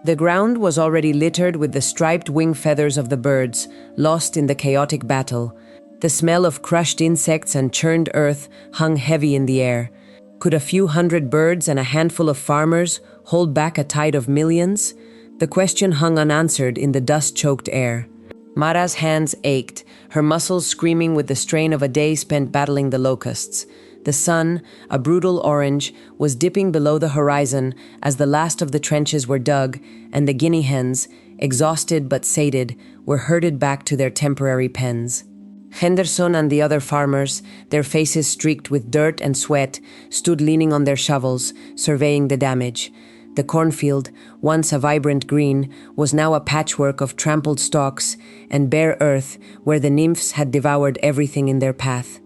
The ground was already littered with the striped wing feathers of the birds, lost in the chaotic battle. The smell of crushed insects and churned earth hung heavy in the air. Could a few hundred birds and a handful of farmers hold back a tide of millions? The question hung unanswered in the dust-choked air. Mara's hands ached, her muscles screaming with the strain of a day spent battling the locusts. The sun, a brutal orange, was dipping below the horizon as the last of the trenches were dug, and the guinea hens, exhausted but sated, were herded back to their temporary pens. Henderson and the other farmers, their faces streaked with dirt and sweat, stood leaning on their shovels, surveying the damage. The cornfield, once a vibrant green, was now a patchwork of trampled stalks and bare earth where the nymphs had devoured everything in their path.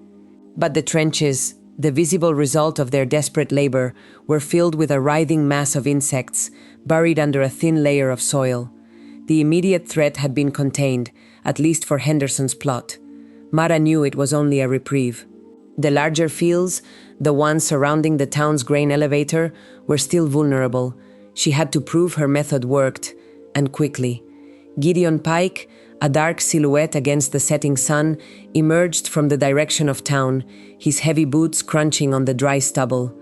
But the trenches, the visible result of their desperate labor, were filled with a writhing mass of insects, buried under a thin layer of soil. The immediate threat had been contained, at least for Henderson's plot. Mara knew it was only a reprieve. The larger fields, the ones surrounding the town's grain elevator, were still vulnerable. She had to prove her method worked, and quickly. Gideon Pike, a dark silhouette against the setting sun, emerged from the direction of town, his heavy boots crunching on the dry stubble.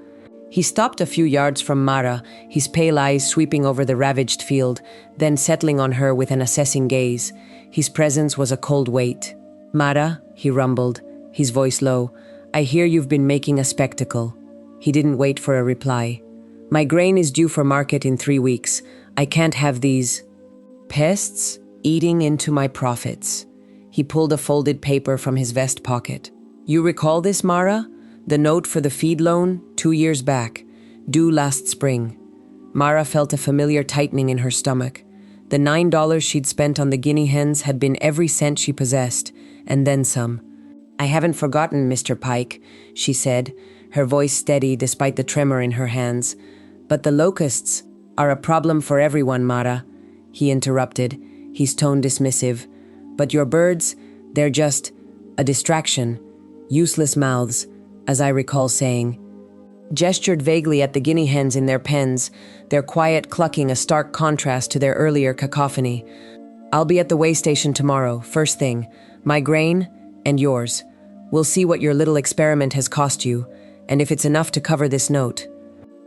He stopped a few yards from Mara, his pale eyes sweeping over the ravaged field, then settling on her with an assessing gaze. His presence was a cold weight. "Mara," he rumbled, his voice low, "I hear you've been making a spectacle." He didn't wait for a reply. "My grain is due for market in 3 weeks. I can't have these pests eating into my profits." He pulled a folded paper from his vest pocket. "You recall this, Mara? The note for the feed loan, 2 years back, due last spring." Mara felt a familiar tightening in her stomach. The $9 she'd spent on the guinea hens had been every cent she possessed, and then some. "I haven't forgotten, Mr. Pike," she said, her voice steady despite the tremor in her hands. "But the locusts are a problem for everyone, Mara. he interrupted, his tone dismissive. But your birds, they're just a distraction, useless mouths, as I recall saying. Gestured vaguely at the guinea hens in their pens, their quiet clucking a stark contrast to their earlier cacophony. I'll be at the way station tomorrow, first thing. My grain and yours. We'll see what your little experiment has cost you, and if it's enough to cover this note.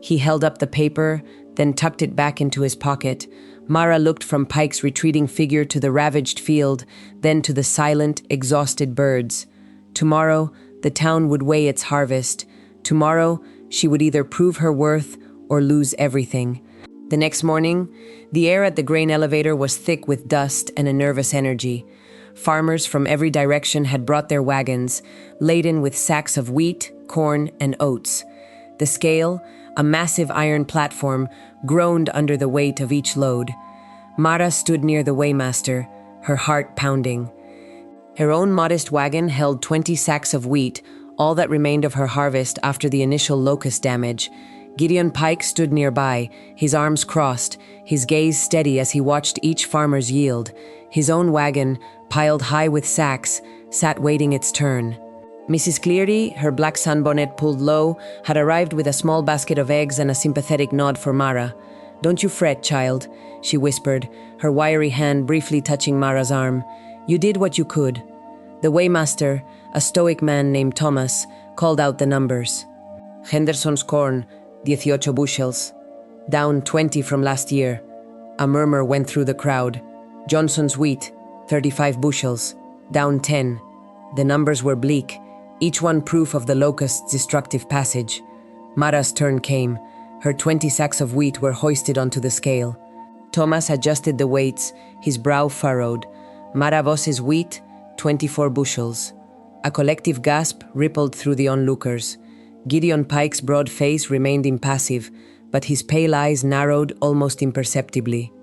He held up the paper, then tucked it back into his pocket. Mara looked from Pike's retreating figure to the ravaged field, then to the silent, exhausted birds. Tomorrow, the town would weigh its harvest. Tomorrow, she would either prove her worth or lose everything. The next morning, the air at the grain elevator was thick with dust and a nervous energy. Farmers from every direction had brought their wagons, laden with sacks of wheat, corn, and oats. The scale, a massive iron platform, groaned under the weight of each load. Mara stood near the weighmaster, her heart pounding. Her own modest wagon held 20 sacks of wheat, all that remained of her harvest after the initial locust damage. Gideon Pike stood nearby, his arms crossed, his gaze steady as he watched each farmer's yield. His own wagon, piled high with sacks, sat waiting its turn. Mrs. Cleary, her black sunbonnet pulled low, had arrived with a small basket of eggs and a sympathetic nod for Mara. "Don't you fret, child," she whispered, her wiry hand briefly touching Mara's arm. "You did what you could." The weighmaster, a stoic man named Thomas, called out the numbers. Henderson's corn, 18 bushels. Down 20 from last year. A murmur went through the crowd. Johnson's wheat, 35 bushels. Down 10. The numbers were bleak, each one proof of the locust's destructive passage. Mara's turn came. Her 20 sacks of wheat were hoisted onto the scale. Thomas adjusted the weights, his brow furrowed. Mara Voss's wheat, 24 bushels. A collective gasp rippled through the onlookers. Gideon Pike's broad face remained impassive, but his pale eyes narrowed almost imperceptibly.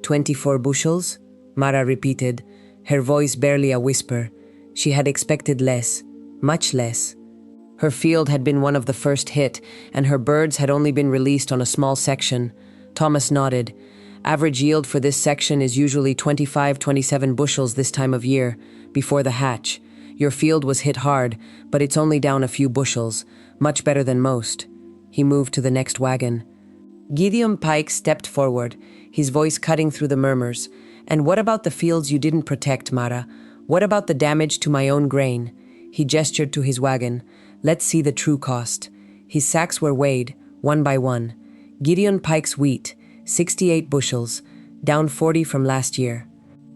24 bushels? Mara repeated, her voice barely a whisper. She had expected less, much less. Her field had been one of the first hit, and her birds had only been released on a small section. Thomas nodded. Average yield for this section is usually 25-27 bushels this time of year, before the hatch. Your field was hit hard, but it's only down a few bushels, much better than most. He moved to the next wagon. Gideon Pike stepped forward, his voice cutting through the murmurs. "And what about the fields you didn't protect, Mara? What about the damage to my own grain?" He gestured to his wagon. "Let's see the true cost." His sacks were weighed, one by one. Gideon Pike's wheat, 68 bushels, down 40 from last year.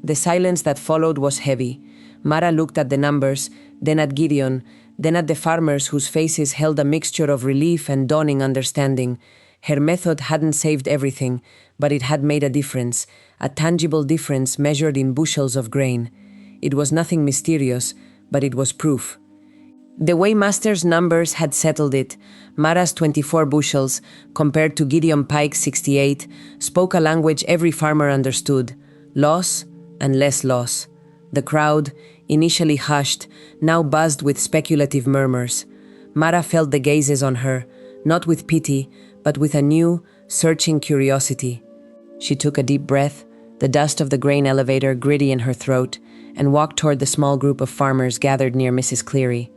The silence that followed was heavy. Mara looked at the numbers, then at Gideon, then at the farmers whose faces held a mixture of relief and dawning understanding. Her method hadn't saved everything, but it had made a difference, a tangible difference measured in bushels of grain. It was nothing mysterious, but it was proof. The weighmaster's numbers had settled it. Mara's 24 bushels, compared to Gideon Pike's 68, spoke a language every farmer understood. Loss and less loss. The crowd, initially hushed, now buzzed with speculative murmurs. Mara felt the gazes on her, not with pity, but with a new, searching curiosity. She took a deep breath, the dust of the grain elevator gritty in her throat, and walked toward the small group of farmers gathered near Mrs. Cleary.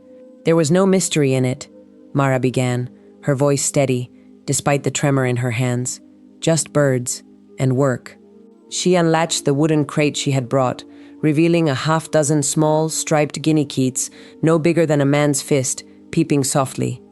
"There was no mystery in it," Mara began, her voice steady, despite the tremor in her hands. "Just birds and work." She unlatched the wooden crate she had brought, revealing a half-dozen small, striped guinea Keets, no bigger than a man's fist, peeping softly.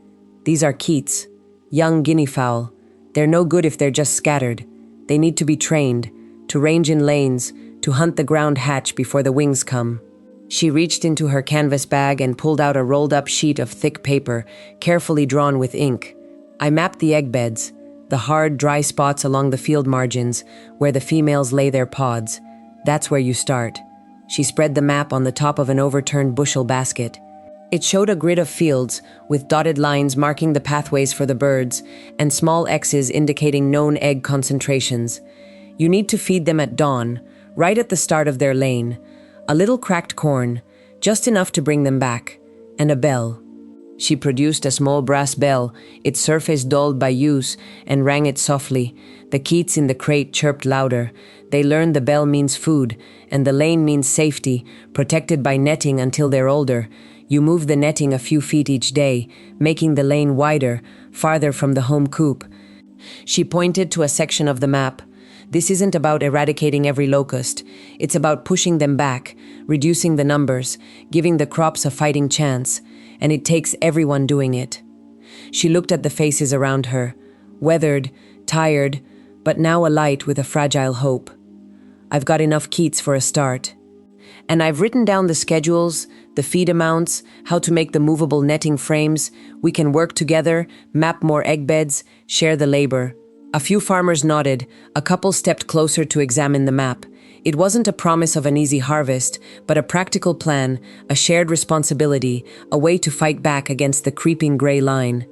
"These are Keets, young guinea fowl. They're no good if they're just scattered. They need to be trained, to range in lanes, to hunt the ground hatch before the wings come." She reached into her canvas bag and pulled out a rolled-up sheet of thick paper, carefully drawn with ink. "I mapped the egg beds, the hard, dry spots along the field margins, where the females lay their pods. That's where you start." She spread the map on the top of an overturned bushel basket. It showed a grid of fields, with dotted lines marking the pathways for the birds, and small X's indicating known egg concentrations. You need to feed them at dawn, right at the start of their lane. A little cracked corn, just enough to bring them back, and a bell. She produced a small brass bell, its surface dulled by use, and rang it softly. The Keets in the crate chirped louder. They learned the bell means food, and the lane means safety, protected by netting until they're older. You move the netting a few feet each day, making the lane wider, farther from the home coop. She pointed to a section of the map. This isn't about eradicating every locust. It's about pushing them back, reducing the numbers, giving the crops a fighting chance. And it takes everyone doing it. She looked at the faces around her, weathered, tired, but now alight with a fragile hope. I've got enough Keets for a start. And I've written down the schedules, the feed amounts, how to make the movable netting frames. We can work together, map more egg beds, share the labor. A few farmers nodded. A couple stepped closer to examine the map. It wasn't a promise of an easy harvest, but a practical plan, a shared responsibility, a way to fight back against the creeping gray line.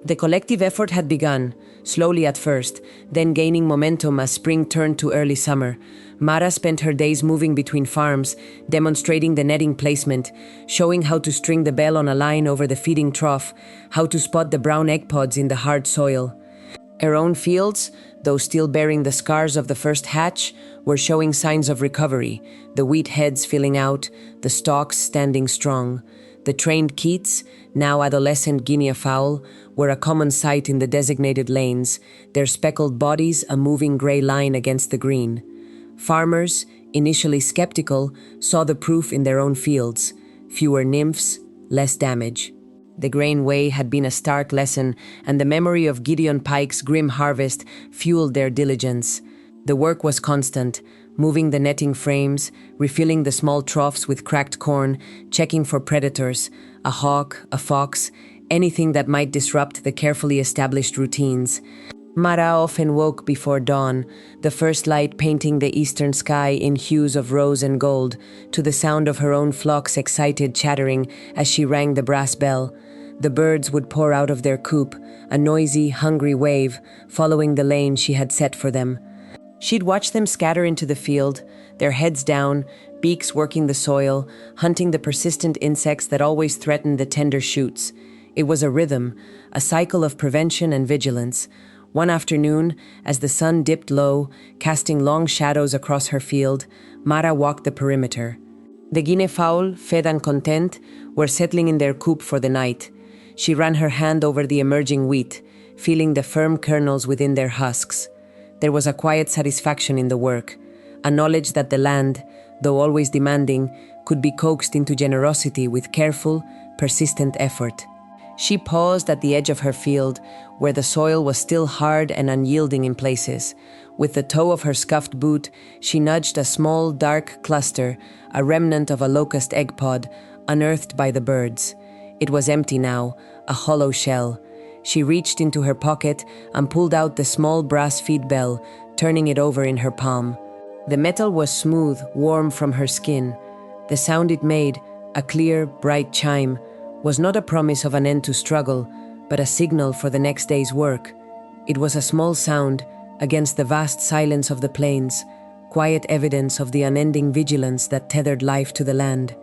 The collective effort had begun, slowly at first, then gaining momentum as spring turned to early summer. Mara spent her days moving between farms, demonstrating the netting placement, showing how to string the bell on a line over the feeding trough, how to spot the brown egg pods in the hard soil. Her own fields, though still bearing the scars of the first hatch, were showing signs of recovery, the wheat heads filling out, the stalks standing strong. The trained Keets, now adolescent Guinea fowl, were a common sight in the designated lanes, their speckled bodies a moving gray line against the green. Farmers, initially skeptical, saw the proof in their own fields: fewer nymphs, less damage. The grain way had been a stark lesson, and the memory of Gideon Pike's grim harvest fueled their diligence. The work was constant, moving the netting frames, refilling the small troughs with cracked corn, checking for predators, a hawk, a fox, anything that might disrupt the carefully established routines. Mara often woke before dawn, the first light painting the eastern sky in hues of rose and gold, to the sound of her own flock's excited chattering as she rang the brass bell. The birds would pour out of their coop, a noisy, hungry wave, following the lane she had set for them. She'd watch them scatter into the field, their heads down, beaks working the soil, hunting the persistent insects that always threatened the tender shoots. It was a rhythm, a cycle of prevention and vigilance. One afternoon, as the sun dipped low, casting long shadows across her field, Mara walked the perimeter. The Guinea fowl, fed and content, were settling in their coop for the night. She ran her hand over the emerging wheat, feeling the firm kernels within their husks. There was a quiet satisfaction in the work, a knowledge that the land, though always demanding, could be coaxed into generosity with careful, persistent effort. She paused at the edge of her field, where the soil was still hard and unyielding in places. With the toe of her scuffed boot, she nudged a small, dark cluster, a remnant of a locust egg pod, unearthed by the birds. It was empty now, a hollow shell. She reached into her pocket and pulled out the small brass feed bell, turning it over in her palm. The metal was smooth, warm from her skin. The sound it made, a clear, bright chime, was not a promise of an end to struggle, but a signal for the next day's work. It was a small sound against the vast silence of the plains, quiet evidence of the unending vigilance that tethered life to the land.